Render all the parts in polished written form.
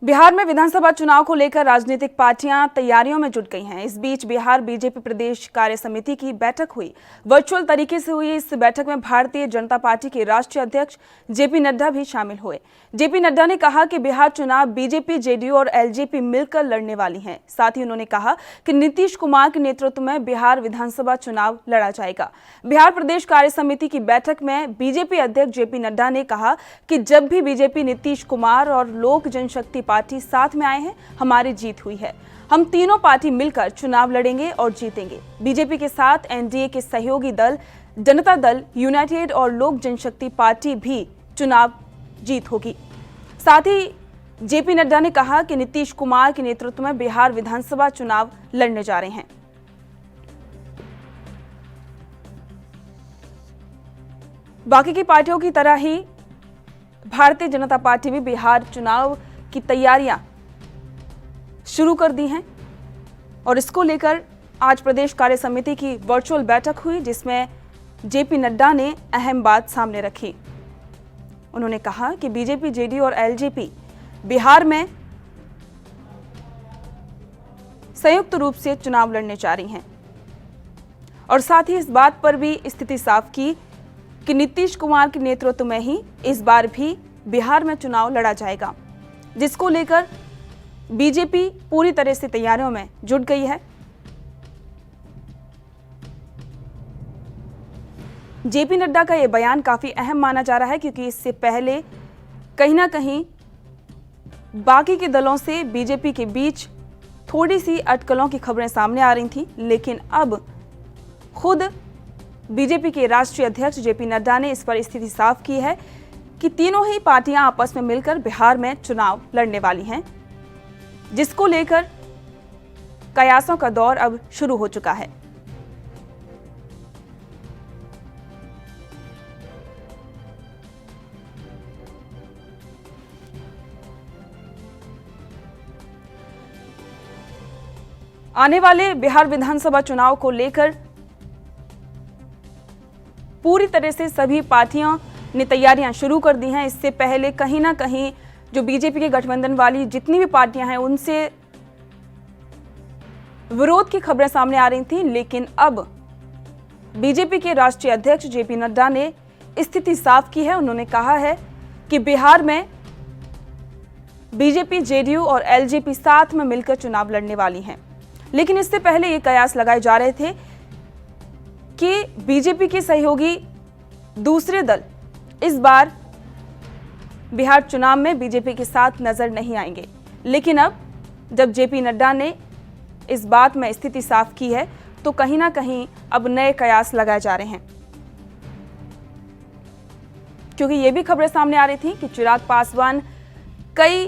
बिहार में विधानसभा चुनाव को लेकर राजनीतिक पार्टियां तैयारियों में जुट गई हैं। इस बीच बिहार बीजेपी प्रदेश कार्य समिति की बैठक हुई। वर्चुअल तरीके से हुई इस बैठक में भारतीय जनता पार्टी के राष्ट्रीय अध्यक्ष जेपी नड्डा भी शामिल हुए। जेपी नड्डा ने कहा कि बिहार चुनाव बीजेपी, जेडीयू और एलजेपी मिलकर लड़ने वाली हैं। साथ ही उन्होंने कहा कि नीतीश कुमार के नेतृत्व में बिहार विधानसभा चुनाव लड़ा जाएगा। बिहार प्रदेश कार्य समिति की बैठक में बीजेपी अध्यक्ष जेपी नड्डा ने कहा कि जब भी बीजेपी, नीतीश कुमार और लोक जनशक्ति पार्टी साथ में आए हैं, हमारी जीत हुई है। हम तीनों पार्टी मिलकर चुनाव लड़ेंगे और जीतेंगे। बीजेपी के साथ एनडीए के सहयोगी दल जनता दल यूनाइटेड और लोक जनशक्ति पार्टी भी चुनाव जीत होगी। साथ ही जेपी नड्डा ने कहा कि नीतीश कुमार के नेतृत्व में बिहार विधानसभा चुनाव लड़ने जा रहे हैं। बाकी की पार्टियों की तरह ही भारतीय जनता पार्टी भी बिहार चुनाव की तैयारियां शुरू कर दी हैं और इसको लेकर आज प्रदेश कार्य समिति की वर्चुअल बैठक हुई, जिसमें जेपी नड्डा ने अहम बात सामने रखी। उन्होंने कहा कि बीजेपी, जेडीयू और एलजेपी बिहार में संयुक्त रूप से चुनाव लड़ने जा रही हैं और साथ ही इस बात पर भी स्थिति साफ की कि नीतीश कुमार के नेतृत्व में ही इस बार भी बिहार में चुनाव लड़ा जाएगा, जिसको लेकर बीजेपी पूरी तरह से तैयारियों में जुट गई है। जेपी नड्डा का यह बयान काफी अहम माना जा रहा है, क्योंकि इससे पहले कहीं ना कहीं बाकी के दलों से बीजेपी के बीच थोड़ी सी अटकलों की खबरें सामने आ रही थी, लेकिन अब खुद बीजेपी के राष्ट्रीय अध्यक्ष जेपी नड्डा ने इस पर स्थिति साफ की है कि तीनों ही पार्टियां आपस में मिलकर बिहार में चुनाव लड़ने वाली हैं, जिसको लेकर कयासों का दौर अब शुरू हो चुका है। आने वाले बिहार विधानसभा चुनाव को लेकर पूरी तरह से सभी पार्टियों ने तैयारियां शुरू कर दी हैं। इससे पहले कहीं ना कहीं जो बीजेपी के गठबंधन वाली जितनी भी पार्टियां हैं, उनसे विरोध की खबरें सामने आ रही थीं, लेकिन अब बीजेपी के राष्ट्रीय अध्यक्ष जेपी नड्डा ने स्थिति साफ की है। उन्होंने कहा है कि बिहार में बीजेपी, जेडीयू और एलजेपी साथ में मिलकर चुनाव लड़ने वाली हैं। लेकिन इससे पहले ये कयास लगाए जा रहे थे कि बीजेपी के सहयोगी दूसरे दल इस बार बिहार चुनाव में बीजेपी के साथ नजर नहीं आएंगे। लेकिन अब जब जेपी नड्डा ने इस बात में स्थिति साफ की है, तो कहीं ना कहीं अब नए कयास लगाए जा रहे हैं, क्योंकि ये भी खबरें सामने आ रही थी कि चिराग पासवान कई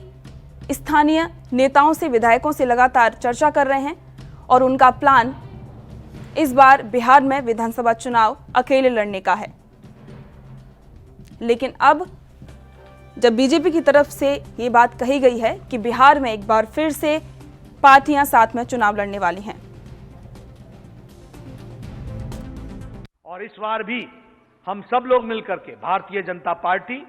स्थानीय नेताओं से, विधायकों से लगातार चर्चा कर रहे हैं और उनका प्लान इस बार बिहार में विधानसभा चुनाव अकेले लड़ने का है। लेकिन अब जब बीजेपी की तरफ से ये बात कही गई है कि बिहार में एक बार फिर से पार्टियां साथ में चुनाव लड़ने वाली हैं, और इस बार भी हम सब लोग मिलकर के भारतीय जनता पार्टी,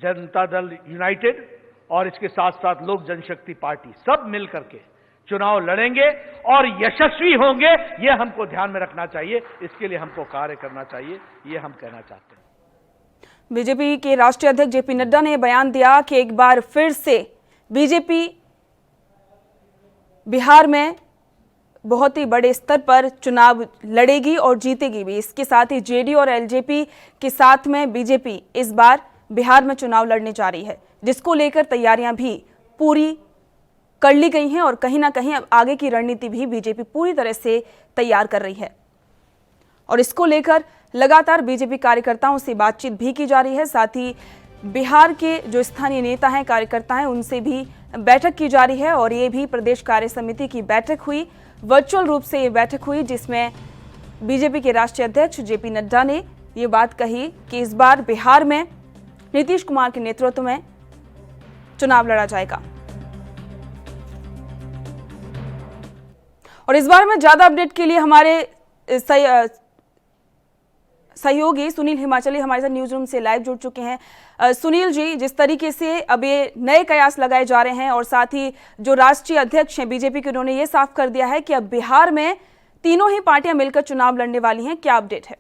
जनता दल यूनाइटेड और इसके साथ साथ लोक जनशक्ति पार्टी सब मिलकर के चुनाव लड़ेंगे और यशस्वी होंगे। ये हमको ध्यान में रखना चाहिए, इसके लिए हमको कार्य करना चाहिए, ये हम कहना चाहते हैं। बीजेपी के राष्ट्रीय अध्यक्ष जेपी नड्डा ने बयान दिया कि एक बार फिर से बीजेपी बिहार में बहुत ही बड़े स्तर पर चुनाव लड़ेगी और जीतेगी भी। इसके साथ ही जेडीयू और एलजेपी के साथ में बीजेपी इस बार बिहार में चुनाव लड़ने जा रही है, जिसको लेकर तैयारियां भी पूरी कर ली गई हैं और कहीं ना कहीं अब आगे की रणनीति भी बीजेपी पूरी तरह से तैयार कर रही है और इसको लेकर लगातार बीजेपी कार्यकर्ताओं से बातचीत भी की जा रही है। साथ ही बिहार के जो स्थानीय नेता हैं, कार्यकर्ता हैं, उनसे भी बैठक की जा रही है और ये भी प्रदेश कार्य समिति की बैठक हुई, वर्चुअल रूप से ये बैठक हुई, जिसमें बीजेपी के राष्ट्रीय अध्यक्ष जेपी नड्डा ने ये बात कही कि इस बार बिहार में नीतीश कुमार के नेतृत्व में चुनाव लड़ा जाएगा। और इस बारे में ज्यादा अपडेट के लिए हमारे सहयोगी सुनील हिमाचली हमारे साथ न्यूज रूम से लाइव जुड़ चुके हैं। सुनील जी, जिस तरीके से अब ये नए कयास लगाए जा रहे हैं और साथ ही जो राष्ट्रीय अध्यक्ष हैं बीजेपी के, उन्होंने ये साफ कर दिया है कि अब बिहार में तीनों ही पार्टियां मिलकर चुनाव लड़ने वाली हैं, क्या अपडेट है?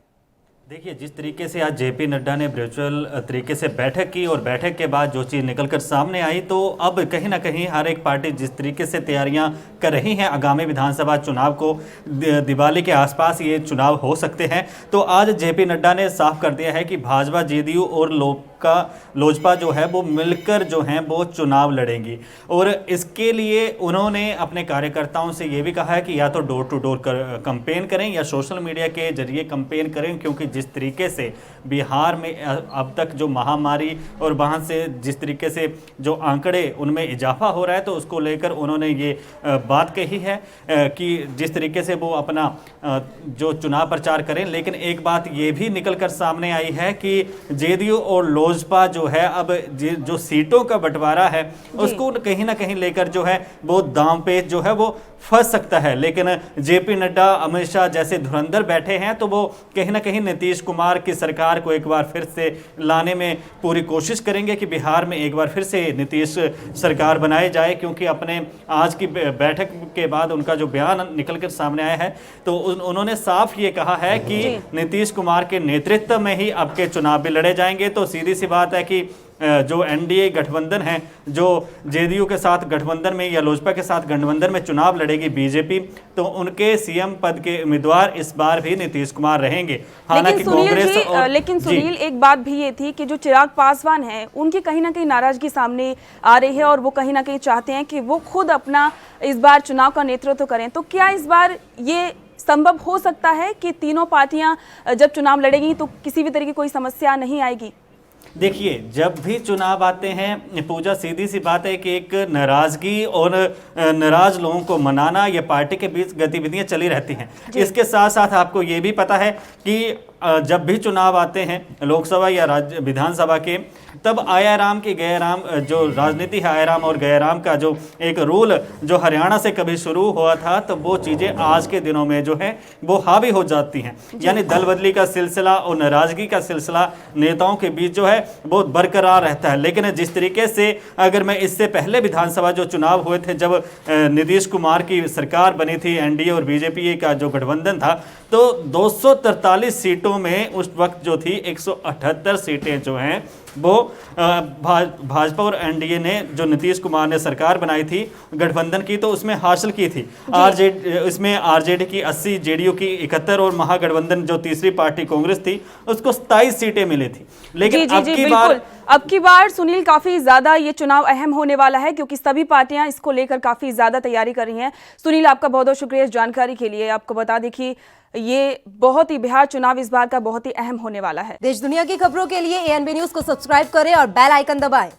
देखिए, जिस तरीके से आज जेपी नड्डा ने वर्चुअल तरीके से बैठक की और बैठक के बाद जो चीज़ निकलकर सामने आई, तो अब कहीं ना कहीं हर एक पार्टी जिस तरीके से तैयारियां कर रही हैं आगामी विधानसभा चुनाव को, दिवाली के आसपास ये चुनाव हो सकते हैं। तो आज जेपी नड्डा ने साफ कर दिया है कि भाजपा, जेडीयू और लोजपा जो है वो मिलकर जो हैं वो चुनाव लड़ेंगी। और इसके लिए उन्होंने अपने कार्यकर्ताओं से ये भी कहा है कि या तो डोर टू डोर कैंपेन करें या सोशल मीडिया के जरिए कैंपेन करें, क्योंकि जिस तरीके से बिहार में अब तक जो महामारी और वहाँ से जिस तरीके से जो आंकड़े उनमें इजाफा हो रहा है, तो उसको लेकर उन्होंने ये बात कही है कि जिस तरीके से वो अपना जो चुनाव प्रचार करें। लेकिन एक बात ये भी निकलकर सामने आई है कि जेडीयू और लोजपा जो है अब जो सीटों का बंटवारा है उसको कहीं ना कहीं लेकर जो है वो दांव पे जो है वो फंस सकता है। लेकिन जेपी नड्डा, अमित शाह जैसे धुरंधर बैठे हैं, तो वो कहीं ना कहीं नीतीश कुमार की सरकार को एक बार फिर से लाने में पूरी कोशिश करेंगे कि बिहार में एक बार फिर से नीतीश सरकार बनाई जाए। क्योंकि अपने आज की बैठक के बाद उनका जो बयान निकलकर सामने आया है, तो उन्होंने साफ ये कहा है कि नीतीश कुमार के नेतृत्व में ही अब के चुनाव भी लड़े जाएंगे। तो सीधी सी बात है कि जो एनडीए गठबंधन है, जो जेडीयू के साथ गठबंधन में या लोजपा के साथ गठबंधन में चुनाव लड़ेगी बीजेपी, तो उनके सीएम पद के उम्मीदवार इस बार भी नीतीश कुमार रहेंगे। हालांकि कांग्रेस लेकिन सुनील, एक बात भी ये थी कि जो चिराग पासवान हैं, उनकी कहीं ना कहीं नाराजगी सामने आ रही है और वो कहीं ना कहीं चाहते हैं कि वो खुद अपना इस बार चुनाव का नेतृत्व करें। तो क्या इस बार ये संभव हो सकता है कि तीनों पार्टियां जब चुनाव लड़ेंगी तो किसी भी तरह की कोई समस्या नहीं आएगी? देखिए, जब भी चुनाव आते हैं पूजा, सीधी सी बात है कि एक नाराजगी और नाराज लोगों को मनाना, ये पार्टी के बीच गतिविधियां चली रहती हैं। इसके साथ साथ आपको ये भी पता है कि जब भी चुनाव आते हैं लोकसभा या राज्य विधानसभा के, तब आयाराम की गयाराम, जो राजनीति है आयाराम और गयाराम का जो एक रूल जो हरियाणा से कभी शुरू हुआ था, तो वो चीज़ें आज के दिनों में जो है वो हावी हो जाती हैं। यानी दल बदली का सिलसिला और नाराजगी का सिलसिला नेताओं के बीच जो है वो बरकरार रहता है। लेकिन जिस तरीके से अगर मैं इससे पहले विधानसभा जो चुनाव हुए थे, जब नीतीश कुमार की सरकार बनी थी, एनडीए और बीजेपी का जो गठबंधन था, तो 243 सीटों में उस वक्त जो थी 178 सीटें जो हैं वो भाजपा और एनडीए ने, जो नीतीश कुमार ने सरकार बनाई थी गठबंधन की, तो उसमें हासिल की थी। इसमें आरजेडी की 80, जेडीयू की 71 और महागठबंधन जो तीसरी पार्टी कांग्रेस थी उसको 27 सीटें मिली थी। लेकिन अब की बार सुनील, काफी ज्यादा ये चुनाव अहम होने वाला है क्योंकि सभी पार्टियां इसको लेकर काफी ज्यादा तैयारी कर रही हैं। सुनील, आपका बहुत बहुत शुक्रिया इस जानकारी के लिए। आपको बता दें कि ये बहुत ही बिहार चुनाव इस बार का बहुत ही अहम होने वाला है। देश दुनिया की खबरों के लिए एएनबी न्यूज को सब्सक्राइब करें और बेल आइकन दबाएं।